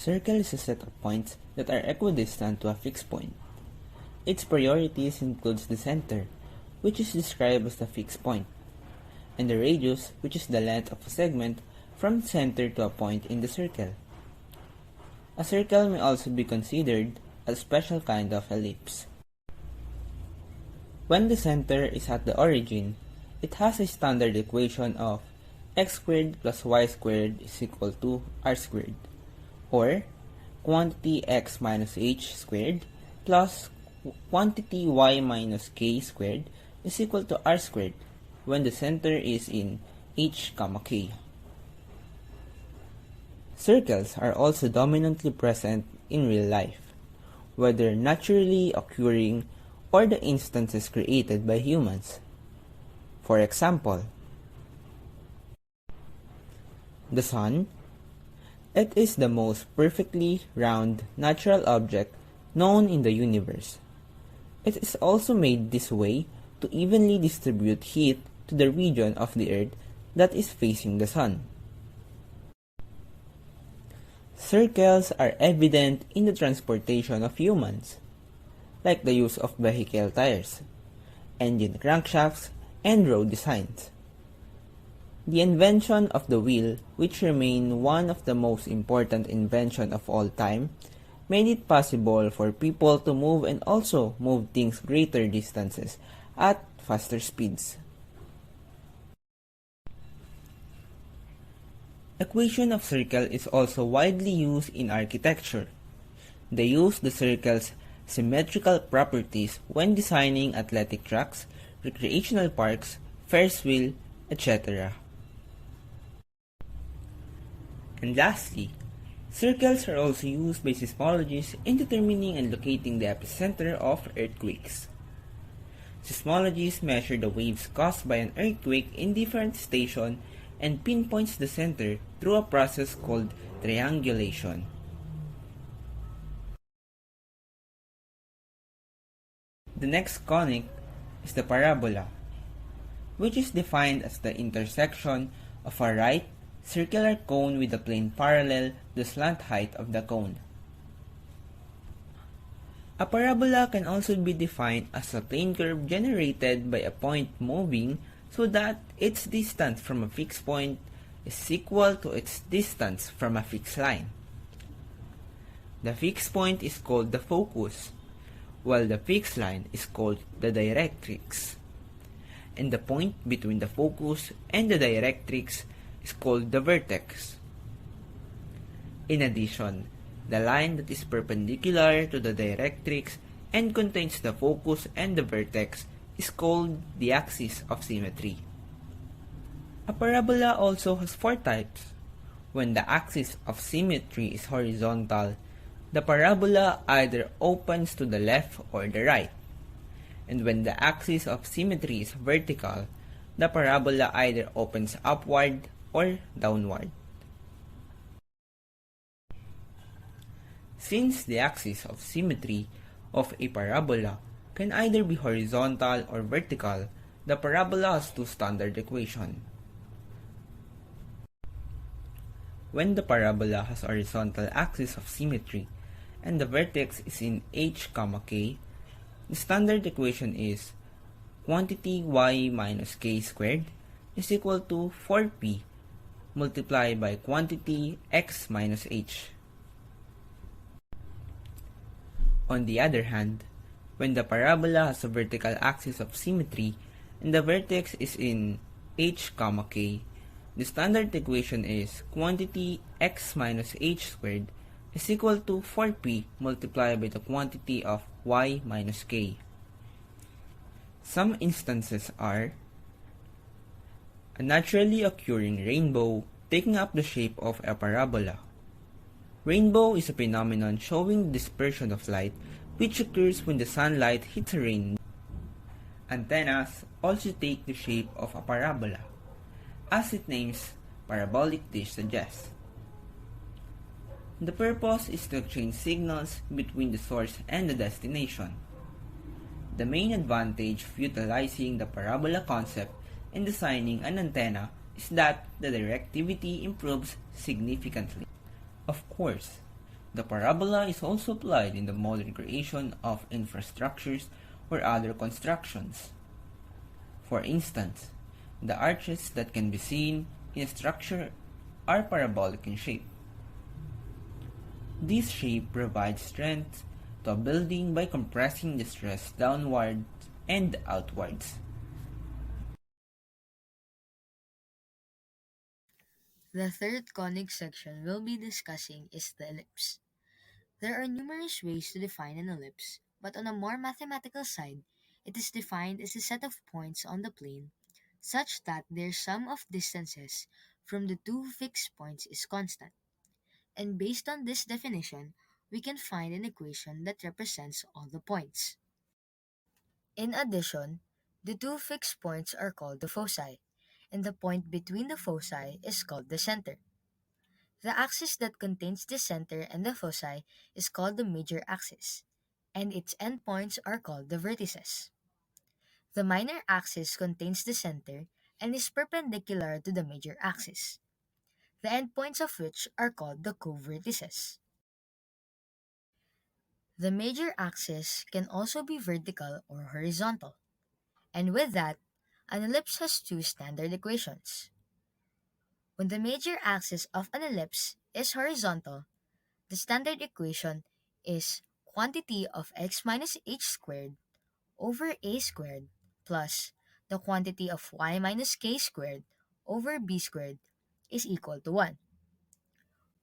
Circle is a set of points that are equidistant to a fixed point. Its priorities includes the center, which is described as the fixed point, and the radius, which is the length of a segment from the center to a point in the circle. A circle may also be considered a special kind of ellipse. When the center is at the origin, it has a standard equation of x squared plus y squared is equal to r squared, or quantity x minus h squared plus quantity y minus k squared is equal to r squared when the center is in h, k. Circles are also dominantly present in real life, whether naturally occurring or the instances created by humans. For example, the sun. It is the most perfectly round natural object known in the universe. It is also made this way to evenly distribute heat to the region of the earth that is facing the sun. Circles are evident in the transportation of humans, like the use of vehicle tires, engine crankshafts, and road designs. The invention of the wheel, which remains one of the most important inventions of all time, made it possible for people to move and also move things greater distances at faster speeds. Equation of circle is also widely used in architecture. They use the circle's symmetrical properties when designing athletic tracks, recreational parks, Ferris wheel, etc. And lastly, circles are also used by seismologists in determining and locating the epicenter of earthquakes. Seismologists measure the waves caused by an earthquake in different stations and pinpoints the center through a process called triangulation. The next conic is the parabola, which is defined as the intersection of a right circular cone with a plane parallel to the slant height of the cone. A parabola can also be defined as a plane curve generated by a point moving so that its distance from a fixed point is equal to its distance from a fixed line. The fixed point is called the focus, while the fixed line is called the directrix, and the point between the focus and the directrix is called the vertex. In addition, the line that is perpendicular to the directrix and contains the focus and the vertex is called the axis of symmetry. A parabola also has four types. When the axis of symmetry is horizontal, the parabola either opens to the left or the right, and when the axis of symmetry is vertical, the parabola either opens upward or downward. Since the axis of symmetry of a parabola can either be horizontal or vertical, the parabola has two standard equations. When the parabola has horizontal axis of symmetry and the vertex is in h, k, the standard equation is quantity y minus k squared is equal to 4p multiplied by quantity x minus h. On the other hand, when the parabola has a vertical axis of symmetry and the vertex is in h, k, the standard equation is quantity x minus h squared is equal to 4p multiplied by the quantity of y minus k. Some instances are a naturally occurring rainbow taking up the shape of a parabola. Rainbow is a phenomenon showing the dispersion of light which occurs when the sunlight hits a rain. Antennas also take the shape of a parabola, as its name's parabolic dish suggests. The purpose is to exchange signals between the source and the destination. The main advantage of utilizing the parabola concept in designing an antenna is that the directivity improves significantly. Of course, The parabola is also applied in the modern creation of infrastructures or other constructions. For instance, the arches that can be seen in a structure are parabolic in shape. This shape provides strength to a building by compressing the stress downwards and outwards. The third conic section we'll be discussing is the ellipse. There are numerous ways to define an ellipse, but on a more mathematical side, it is defined as a set of points on the plane such that their sum of distances from the two fixed points is constant. And based on this definition, we can find an equation that represents all the points. In addition, the two fixed points are called the foci, and the point between the foci is called the center. The axis that contains the center and the foci is called the major axis, and its endpoints are called the vertices. The minor axis contains the center and is perpendicular to the major axis, the endpoints of which are called the co-vertices. The major axis can also be vertical or horizontal, and with that, an ellipse has two standard equations. When the major axis of an ellipse is horizontal, the standard equation is quantity of x minus h squared over a squared plus the quantity of y minus k squared over b squared is equal to 1,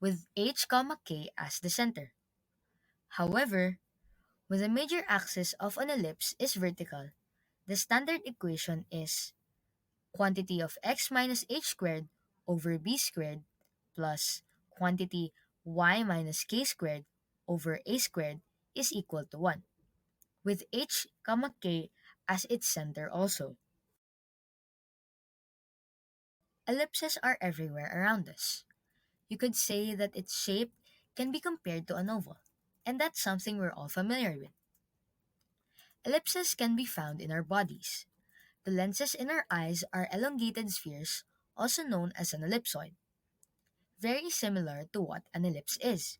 with h comma k as the center. However, when the major axis of an ellipse is vertical, the standard equation is quantity of x minus h squared over b squared plus quantity y minus k squared over a squared is equal to 1, with h comma k as its center also. Ellipses are everywhere around us. You could say that its shape can be compared to an oval, and that's something we're all familiar with. Ellipses can be found in our bodies. The lenses in our eyes are elongated spheres, also known as an ellipsoid, very similar to what an ellipse is.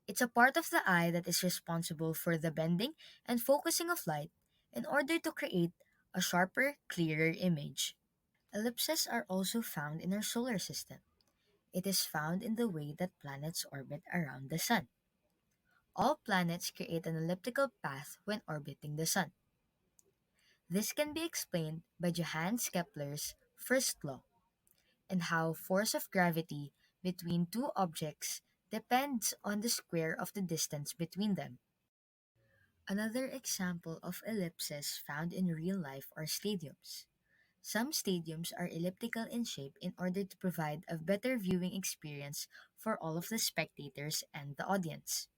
It's a part of the eye that is responsible for the bending and focusing of light in order to create a sharper, clearer image. Ellipses are also found in our solar system. It is found in the way that planets orbit around the sun. All planets create an elliptical path when orbiting the sun. This can be explained by Johannes Kepler's first law and how force of gravity between two objects depends on the square of the distance between them. Another example of ellipses found in real life are stadiums. Some stadiums are elliptical in shape in order to provide a better viewing experience for all of the spectators and the audience.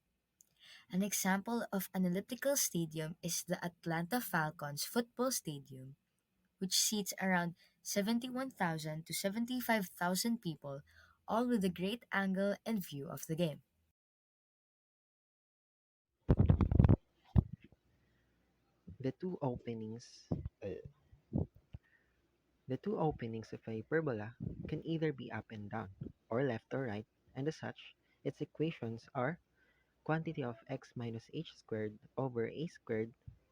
An example of an elliptical stadium is the Atlanta Falcons football stadium, which seats around 71,000 to 75,000 people, all with a great angle and view of the game. The two openings uh, the two openings of a parabola can either be up and down, or left or right, and as such, its equations are quantity of x minus h squared over a squared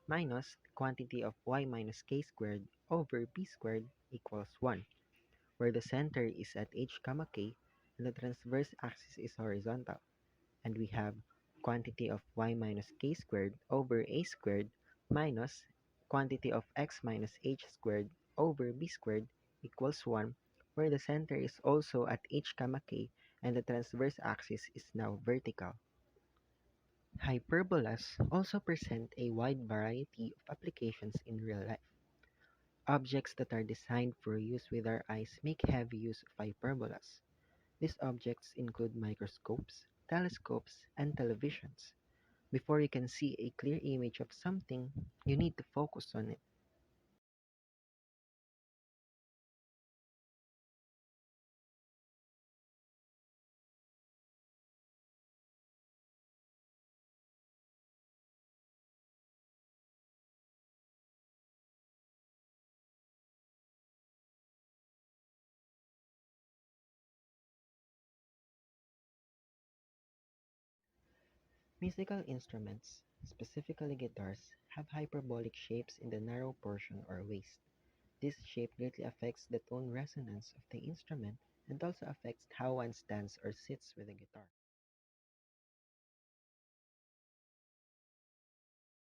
minus quantity of y minus k squared over b squared equals 1, where the center is at h comma k and the transverse axis is horizontal, and we have quantity of y minus k squared over a squared minus quantity of x minus h squared over b squared equals 1, where the center is also at h comma k and the transverse axis is now vertical. Hyperbolas also present a wide variety of applications in real life. Objects that are designed for use with our eyes make heavy use of hyperbolas. These objects include microscopes, telescopes, and televisions. Before you can see a clear image of something, you need to focus on it. Musical instruments, specifically guitars, have hyperbolic shapes in the narrow portion or waist. This shape greatly affects the tone resonance of the instrument and also affects how one stands or sits with the guitar.